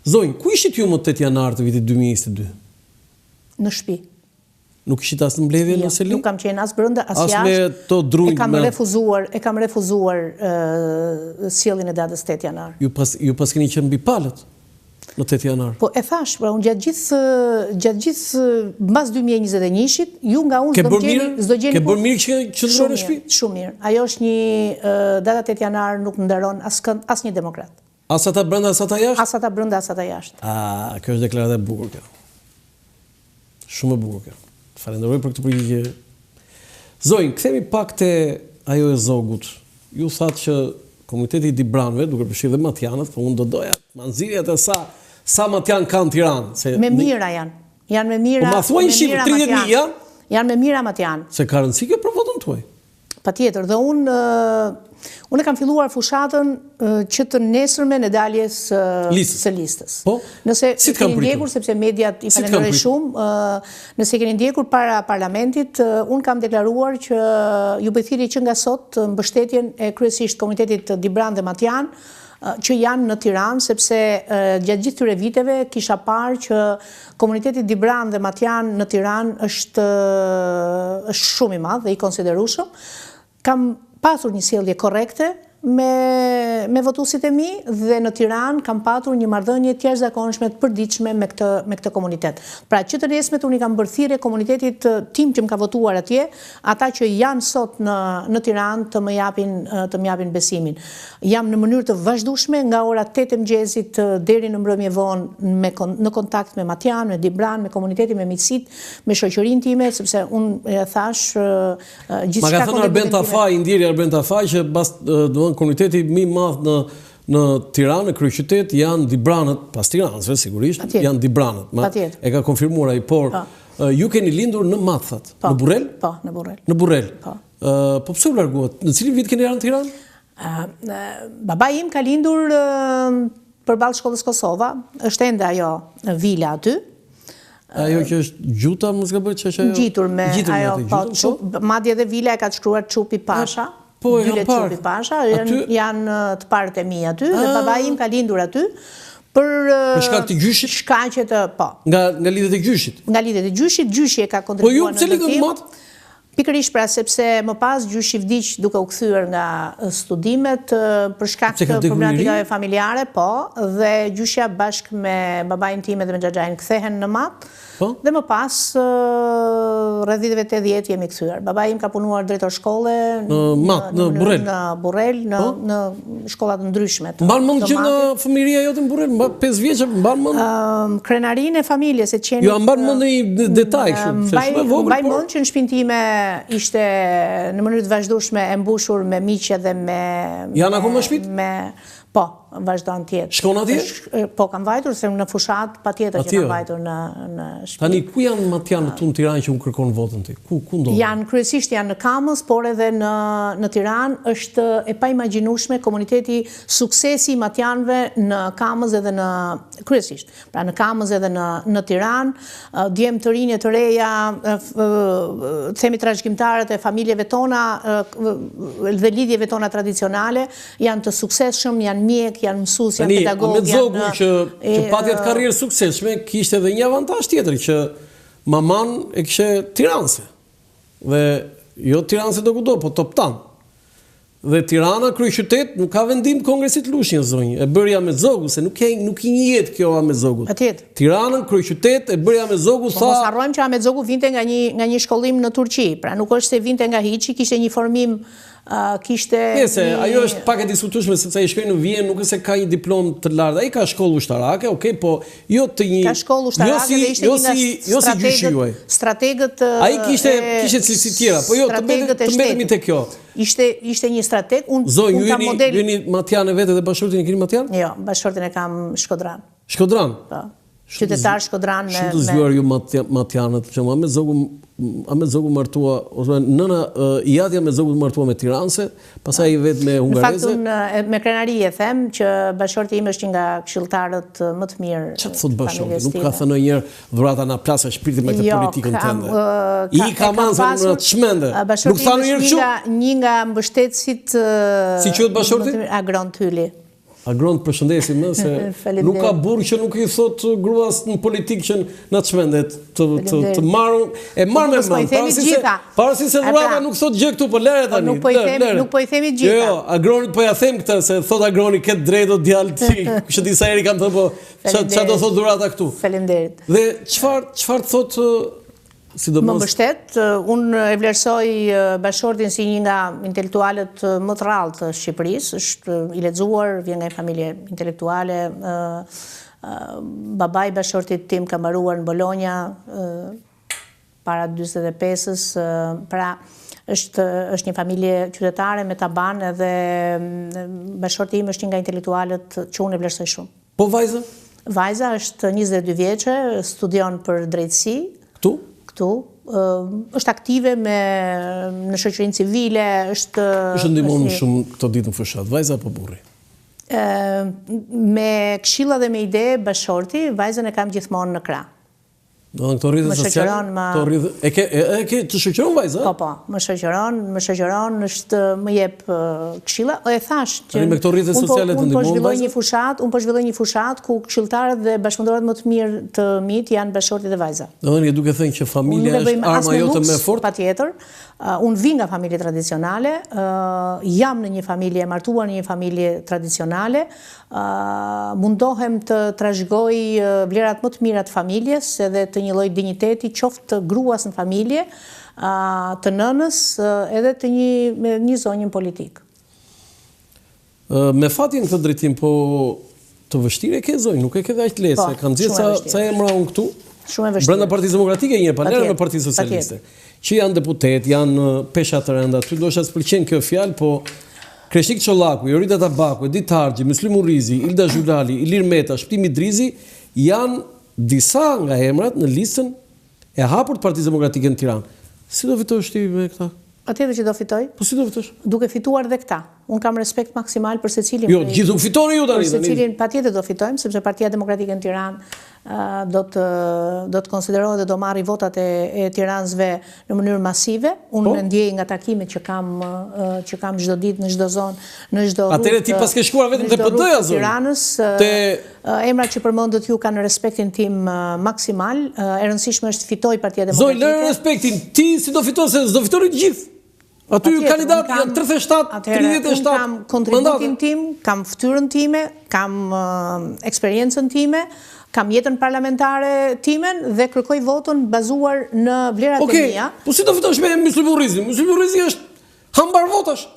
Zonjë, ku ishit ju më 8 janar të vitit 2022? Në shtëpi. Nuk ishit as në mbledhje në Selin? Nuk kam qenë as brenda, as jashtë. As me to drujt e kam refuzuar sjelljen e datës 8 janar. Ju pas keni qenë mbi palët në 8 janar. Po e thash, pra unë gjatë gjithë mbas 2021-shit, ju nga unë s'do gjeni. Ke bërë mirë që qëndron në shtëpi? Shumë mirë. Ajo është një data 8 janar nuk ndaron asnjë demokrat. As ata brenda, as ata jashtë? As ata brenda, as ata jashtë. Kjo është deklaratë e bukur kjo. Shumë e bukur kjo. Falenderoj për këtë përgjigje. Zonjë, kthemi pak te ajo e zogut. Ju thatë që komuniteti i Dibranëve, duke përfshirë dhe matjanët, po unë do doja ma nxirja atë sa matjan kanë në Tiranë. Me mira janë. Janë me mira. Po ma thuaj një shifër 30.000 janë? Janë me mira matjan. Se ka rëndësi kjo për votën tuaj? Patjetër, dhe unë kam filluar fushatën që të nesërmen e daljes së listës. Po? Nëse keni ndjekur, sepse mediat i falenderoj shumë, nëse keni ndjekur para parlamentit, unë kam deklaruar që ju bëj thirrje që nga sot mbështetjen e kryesisht komunitetit Dibran dhe Matjan, që janë në Tiranë, sepse gjatë gjithë këtyre viteve kisha parë që komuniteti Dibran dhe Matjan në Tiranë është shumë i madh dhe i konsiderueshëm. Kam pasur një sjellje korrekte me votuesit e mi dhe në Tiranë kam patur një marrëdhënie të jashtëzakonshme të përditshme me këtë komunitet. Pra që të nesmet unë i kam bërë thirrje komunitetit tim që më ka votuar atje, ata që janë sot në Tiranë të më japin besimin. Jam në mënyrë të vazhdueshme nga ora 8 e mëngjesit deri në mbrëmje vonë në kontakt me Matjan, me Dibran, me komunitetin, me miqësitë, me shoqërinë time, sepse unë thash gjithçka. Ma ka thënë Arben Tafaj, ndjeri Arben Tafaj që komuniteti më i madh në Tiranë, në kryeqytet, janë Dibranët, pas Tiranësve sigurisht, janë Dibranët. E ka konfirmuar ai, por ju keni lindur në Mathat, në Burrel? Po, në Burrel. Në Burrel. Po pse u larguat? Në cilin vit keni ardhur në Tiranë? Babai im ka lindur përballë shkollës Kosova, është ende ajo vila aty. Ajo që është gjuta, mos gaboj ç'është ajo? Ngjitur me ajo, po, madje edhe vila e ka të shkruar Çupi Pasha. Po, e kam parë. Çupi Pasha, janë të parët e mi aty, dhe babai im ka lindur aty. Për shkak të gjyshit? Shkaqet po. Nga lidhjet e gjyshit? Nga lidhjet e gjyshit, gjyshi e ka kontribuar në ndërtim. Po ju pse lidhët mat? Pikërisht pra sepse më pas gjyshi vdiq duke u kthyer nga studimet për shkak të problematikave familjare, po, dhe gjyshja bashkë me babain time dhe me xhaxhain kthehen në Mat. Dhe më pas rreth viteve 80 jemi kthyer. Babai im ka punuar drejtor shkolle në Mat, në Burrel. Në Burrel, në shkolla të ndryshme. Mban mend që nga fëmijëria jote në Burrel, 5 vjeç, mban mend? Krenarinë e familjes, se qenë. Jo, mban mend një detaj kështu, se shumë e vogël. Mbaj mend që në shtëpinë time ishte në mënyrë të vazhdueshme e mbushur me miqe dhe me. Janë akoma në shtëpi? Po, vazhdon tjetër. Shkon atje? Po, kam vajtur, se në fushat patjetër që kam vajtur në shtëpi. Tani, ku janë matjanë tu në Tiranë që unë kërkon votën ti? Ku ndodhen? Janë, kryesisht janë në Kamës, por edhe në Tiranë është e paimagjinueshme komuniteti, suksesi i matjanëve në Kamës edhe në kryesisht. Pra në Kamës edhe në Tiranë, djemë të rinje të reja, themi trashëgimtarët e familjeve tona dhe lidhjeve tona tradicionale janë të suksesshëm, janë mjek, janë mësues, janë pedagog. Ahmet Zogu që pati atë karrierë suksesshme, kishte edhe një avantazh tjetër që maman e kishte tiranëse. Dhe jo tiranëse do kudo, po toptan. Dhe Tirana kryeqytet nuk ka vendim Kongresit Lushnjë zonjë. E bëri Ahmet Zogu, se nuk i njihet kjo Ahmet Zogut. Patjetër. Tiranën kryeqytet e bëri Ahmet Zogu tha. Mos harrojmë që Ahmet Zogu vinte nga një shkollim në Turqi. Pra nuk është se vinte nga hiçi, kishte një formim kishte. Nëse ajo është pak e diskutueshme sepse ai shkoi në Vjenë, nuk është se ka një diplomë të lartë. Ai ka shkollë ushtarake, okay, po jo të një. Ka shkollë ushtarake dhe ishte një nga strategët. Ai kishte cilësi tjera, po jo të mbetemi te kjo. Ishte një strateg. Zonjë, ju jeni matjanë vetë dhe bashkëshortin e keni matjan? Jo, bashkëshortin e kam Shkodran. Shkodran? Po. Qytetar Shkodran me. Shumë të zgjuar ju matjanët, që Ahmet Zogu martua, ose nëna Iati Ahmet Zogu martua me tiranëse, pastaj vetë me hungareze. Në fakt me krenari e them që bashkëshorti im është një nga këshilltarët më të mirë. Çfarë thot bashkëshorti? Nuk ka thënë ndonjëherë dhurata na plasë shpirti me këtë politikën tënde. I ka mansur në të çmende. Nuk thanë ndonjëherë kështu. Një nga mbështetësit. Si quhet bashkëshorti? Agron Tyli. Agron të përshëndesim më se nuk ka burrë që nuk i thot gruas në politikë që na çmendet të marrë e marr me mend. Pavarësisht se dhurata nuk thot gjë këtu, po lere tani. Nuk po i themi gjitha. Jo, Agronit po ja them këtë se thot Agroni ket drejtë djalë ti. Që disa herë kam thënë po çfarë do thot dhurata këtu. Faleminderit. Dhe çfarë thot Më mbështet, unë e vlerësoj Bashortin si një nga intelektualët më të rrallë të Shqipërisë, është i lexuar, vjen nga një familje intelektuale. Babai i Bashortit tim ka mbaruar në Bologna para 45-s, pra është një familje qytetare me taban edhe Bashorti im është një nga intelektualët që unë e vlerësoj shumë. Po vajza? Vajza është 22 vjeçe, studion për drejtësi. Këtu? Këtu, është aktive në shoqërinë civile, është ndihmon shumë këto ditë në fushat, vajza apo burri? Me këshilla dhe me ide Bashorti, vajzën e kam gjithmonë në krah. Do të këto rrite sociale, e ke të shoqëron vajza? Po, më shoqëron, më jep këshilla, e thash që me këto rrite sociale të ndihmon vajza. Unë po zhvilloj një fushat ku këshilltarët dhe bashkëpunëtorët më të mirë të mit janë Bashorti dhe vajza. Domethënë duke thënë që familja është arma jote më e fortë. Patjetër. Unë vi nga familje tradicionale, jam në një familje, martuar në një familje tradicionale, mundohem të trashëgoj vlerat më të mira të familjes edhe të një lloj dinjiteti qoftë të gruas në familje, të nënës edhe të një zonjë politik. Me fatin këtë drejtim, po të vështirë e ke zonjë, nuk e ke dhe aq lehtë, kanë gjithë sa emra unë këtu. Shumë e vështirë. Brenda Partisë Demokratike një panel me Partinë Socialiste, që janë deputet, janë pesha të rënda, ty ndoshta s'pëlqen kjo fjalë, po Kreshik Çollaku, Jorita Tabaku, Edith Harxhi, Myslim Urrizi, Ilda Zhurali, Ilir Meta, Shpëtimi Drizi, janë disa nga emrat në listën e hapur të Partisë Demokratike në Tiranë. Si do fitosh ti me këta? Patjetër që do fitoj. Po si do fitosh? Duke fituar dhe këta. Unë kam respekt maksimal për secilin. Jo, gjithu fitoni ju tani. Për secilin patjetër do fitojmë, sepse Partia Demokratike në Tiranë do të konsiderohet dhe do marrë votat e tiransve në mënyrë masive. Unë ndjej nga takimet që kam çdo ditë në çdo zonë, në çdo rrugë. Atëherë ti pas ke shkuar vetëm te PD-ja zonë. Tiranës, emrat që përmendët ju kanë respektin tim maksimal. E rëndësishme është fitoj Partia Demokratike. Zonë, lërë respektin. Ti si do fitosh, se s'do fitoni të gjithë. Aty kandidat janë 37, 37. Kam kontributin tim, kam fytyrën time, kam eksperiencën time, kam jetën parlamentare timen dhe kërkoj votën bazuar në vlerat e mia. Po si do fitosh me Myslim Urrizin? Myslim Urrizi është hambar votash.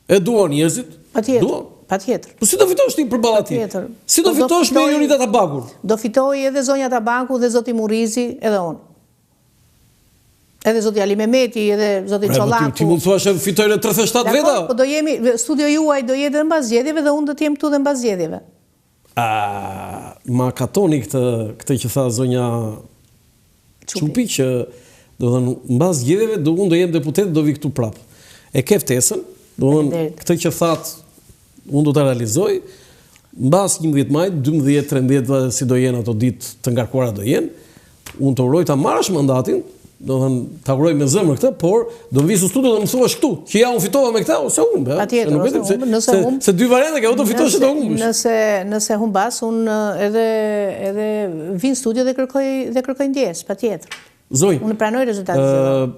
E duan njerëzit? Patjetër. Po si do fitosh ti përballë atij? Si do fitosh me Jorita Tabakun? Do fitoj edhe zonja Tabaku dhe zoti Urrizi edhe unë. Edhe zoti Ali Mehmeti, edhe zoti Çollaku. Ti mund thua se fitoj në 37 veta? Po do jemi, studio juaj do jetë edhe mbas zgjedhjeve dhe unë do të jem këtu dhe mbas zgjedhjeve. Ma katoni këtë që tha zonja Çupi, që do thënë mbas zgjedhjeve unë do jem deputet, do vi këtu prap. E ke ftesën, do thënë këtë që thatë unë do ta realizoj, mbas 11 maj, 12, 13 si do jenë ato ditë të ngarkuara do jenë, unë të uroj ta marrësh mandatin. Do thënë, ta uroj me zemër këtë, por do në visu studio dhe më thuash këtu, që ja unë fitova me këta, ose unë. Patjetër, se dy variante ke, o do fitosh edhe unë. Nëse humbas, unë edhe vinë studio dhe kërkoj ndjes, patjetër. Zonjë, unë pranoj rezultatet.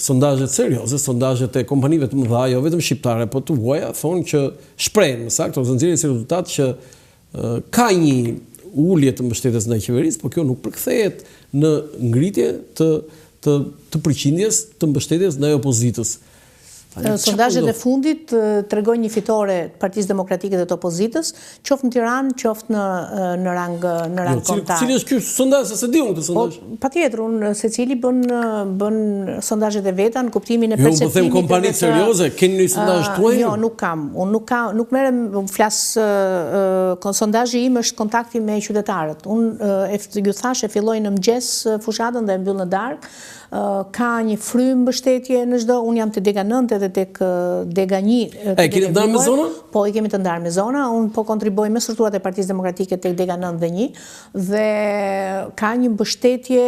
Sondazhet serioze, sondazhet e kompanive të mëdha, jo vetëm shqiptare, po të huaja, thonë që shprehen, më saktë, ose nxjerrin si rezultat që ka një ullje të mbështetjes ndaj qeverisë, por kjo nuk përkthehet në ngritje të përqindjes të mbështetjes ndaj opozitës. Sondazhet e fundit tregojnë një fitore të Partisë Demokratike dhe të opozitës, qoftë në Tiranë, qoftë në rang kombëtar. Cili është ky sondazh, se di unë këtë sondazh? Patjetër, unë secili bën sondazhet e veta në kuptimin e perceptimit. Jo, po them kompanitë serioze, keni një sondazh tuaj? Jo, nuk kam. Unë nuk merrem, flas sondazhi im është kontakti me qytetarët. Unë ju thash, e filloj në mëngjes fushatën dhe e mbyll në darkë. Ka një frymë mbështetje në çdo. Unë jam te Dega 9 edhe tek Dega 1. E keni të ndarë me zona? Po, i kemi të ndarë me zona. Unë po kontribuoj me strukturat e Partisë Demokratike tek Dega 9 dhe 1 dhe ka një mbështetje,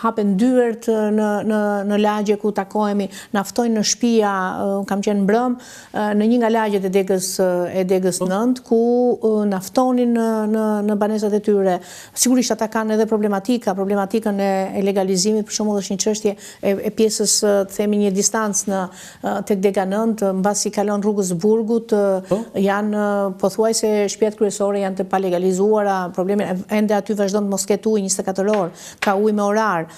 hapen dyert në lagje ku takohemi, na ftojnë në shtëpia, kam qenë mbrëm në një nga lagjet e Degës 9 ku na ftonin në banesat e tyre. Sigurisht ata kanë edhe problematikën e legalizimit, për shembull është një çështje e pjesës, të themi një distancë tek Dega 9, mbasi kalon rrugës Burgut, janë pothuajse shtëpiat kryesore janë të palegalizuara, probleme ende aty vazhdon të mos ketë ujë 24 orë, ka ujë me orar.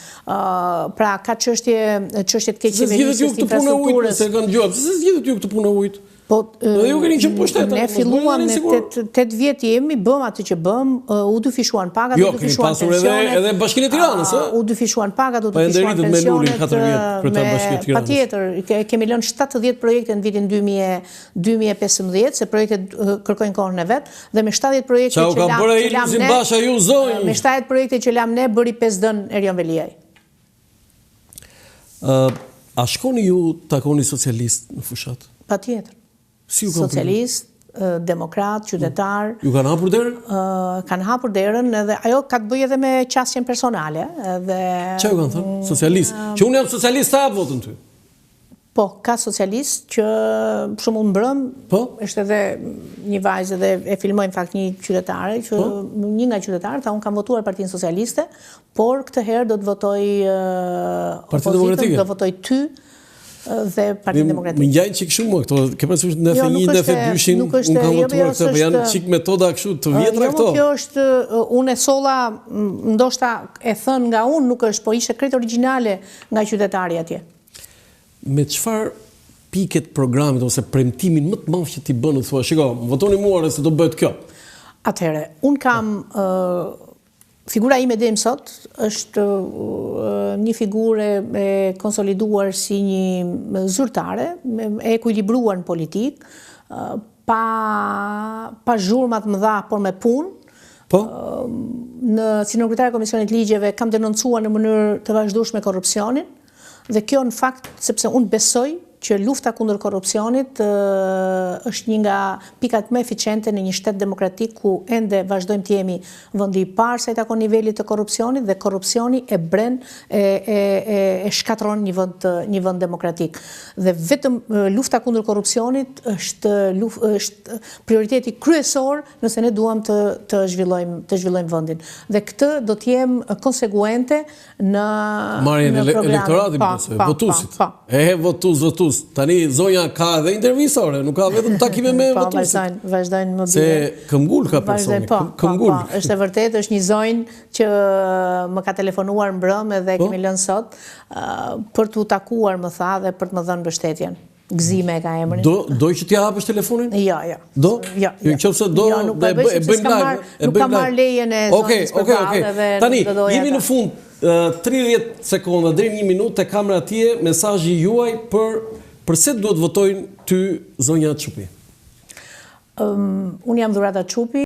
Pra ka çështje të keq qeverisë, infrastrukturës. Se kanë dëgjuar, pse zgjidhet ju këtë punë e ujit? Po, ju keni qenë pushtetë. Ne filluam me 8 vjet jemi, bëm atë që bëm, u dyfishuan pagat, u dyfishuan pensionet. Jo, edhe Bashkinë e Tiranës, u dyfishuan pagat, u dyfishuan pensionet. Patjetër, kemi lënë 70 projekte në vitin 2015, se projektet kërkojnë kohën e vet, dhe me 70 projekte me 70 projekte që lam ne, bëri 5 dën Erion Veliaj. A shkoni ju takoni socialist në fushat? Patjetër. Socialist, demokrat, qytetar. Ju kanë hapur derën? Kanë hapur derën, edhe ajo ka të bëjë edhe me qasjen personale. Çfarë ju kanë thënë? Socialist. Që unë jam socialist, ta jap votën ty. Po, ka socialist që shumë mbrëm, është edhe një vajzë dhe e filmoj në fakt një qytetare, që një nga qytetarët, unë kam votuar Partinë Socialiste, por këtë herë do të votoj opozitën, do të votoj ty, dhe Partinë Demokratike. Më ngjajnë çik shumë këto, ke parasysh nëse 1 nëse 200 unë kam votuar këtë, po janë çik metoda kështu të vjetra këto. Jo, kjo është unë e solla, ndoshta e thën nga unë, nuk është, po ishte krejt origjinale nga qytetari atje. Me çfarë piket programit ose premtimin më të madh që ti bën, thua, shiko, votoni mua se do bëhet kjo. Atëherë, unë kam figura ime deri më sot është një figurë e konsoliduar si një zyrtare, e ekuilibruar në politik, pa zhurma të mëdha, por me punë. Si kryetare e Komisionit Ligjeve kam denoncuar në mënyrë të vazhdueshme korrupsionin, dhe kjo në fakt, sepse unë besoj që lufta kundër korrupsionit është një nga pikat më eficiente në një shtet demokratik ku ende vazhdojmë të jemi vendi i parë sa i takon nivelit të korrupsionit, dhe korrupsioni e bren e shkatron një vend demokratik. Dhe vetëm lufta kundër korrupsionit është prioriteti kryesor nëse ne duam të zhvillojmë vendin. Dhe këtë do të jem konsekuente në marrjen e elektoratit, votuesit. Votus. Tani zonja ka edhe intervistore, nuk ka vetëm takime me votuesit. Vazhdojnë më bie. Se këmbgul ka personi, këmbgul. Është e vërtetë, është një zonjë që më ka telefonuar mbrëm edhe kemi lënë sot për t'u takuar, më tha, dhe për të më dhënë mbështetjen. Gzime ka emrin. Do që t'ja hapësh telefonin? Jo. Do? Nëse do, e bëjmë live. Nuk ka marrë lejen e zonjës për ballë. Tani, jemi në fund 30 sekonda deri 1 minutë te kamera atje, mesazhi juaj përse duhet votojnë ty zonja Çupi. Unë jam Dhurata Çupi.